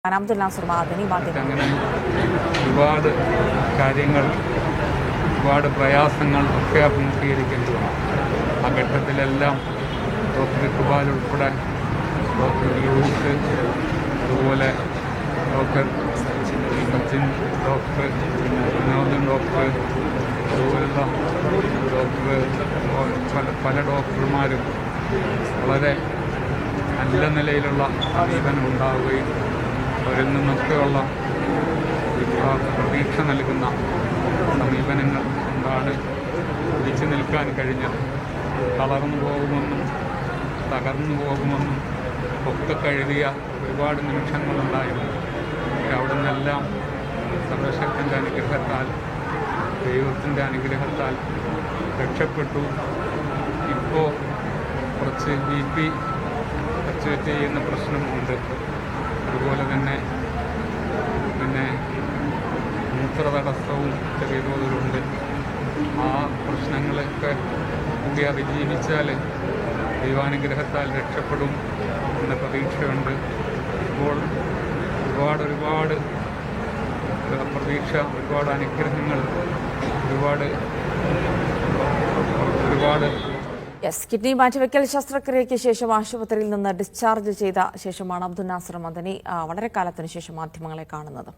അബ്ദുൽ നാസർ മദനി അങ്ങനെ ഒരുപാട് കാര്യങ്ങൾ, ഒരുപാട് പ്രയാസങ്ങൾ ഒക്കെ അഭിമുഖീകരിക്കേണ്ടി വന്നു. ആ ഘട്ടത്തിലെല്ലാം ഡോക്ടർ ഇക്ബാൽ ഉൾപ്പെടെ, ഡോക്ടർ ലൂയിസ്, അതുപോലെ doctor Sachin, doctor Vinodan, doctor അതുപോലുള്ള പല ഡോക്ടർമാരും വളരെ നല്ല നിലയിലുള്ള സമീപനം ഉണ്ടാവുകയും അവരിൽ നിന്നൊക്കെയുള്ള പ്രതീക്ഷ നൽകുന്ന സമീപനങ്ങൾ കൊണ്ടാണ് പിടിച്ചു നിൽക്കാൻ കഴിഞ്ഞത്. തളർന്നു പോകുമെന്നും തകർന്നു പോകുമെന്നും ഒക്കെ കരുതിയ ഒരുപാട് നിമിഷങ്ങളുണ്ടായിരുന്നു. പക്ഷെ അവിടെ നിന്നെല്ലാം സർവശക്തൻ്റെ അനുഗ്രഹത്താൽ, ദൈവത്തിൻ്റെ അനുഗ്രഹത്താൽ രക്ഷപ്പെട്ടു. ഇപ്പോൾ കുറച്ച് BP ഫ്ലക്ച്വേറ്റ് ചെയ്യുന്ന പ്രശ്നമുണ്ട്. അതുപോലെ തന്നെ മൂത്രതടസ്സവും ചെറിയ തോതിലുണ്ട്. ആ പ്രശ്നങ്ങളൊക്കെ കൂടി അതിജീവിച്ചാൽ ദൈവാനുഗ്രഹത്താൽ രക്ഷപ്പെടും എന്ന പ്രതീക്ഷയുണ്ട്. ഇപ്പോൾ ഒരുപാട് പ്രതീക്ഷ, ഒരുപാട് അനുഗ്രഹങ്ങൾ, ഒരുപാട് കിഡ്നി മാറ്റിവെക്കൽ ശസ്ത്രക്രിയയ്ക്ക് ശേഷം ആശുപത്രിയിൽ നിന്ന് ഡിസ്ചാർജ് ചെയ്ത ശേഷമാണ് അബ്ദുൽ നാസർ മദനി വളരെ കാലത്തിന് ശേഷം മാധ്യമങ്ങളെ കാണുന്നത്.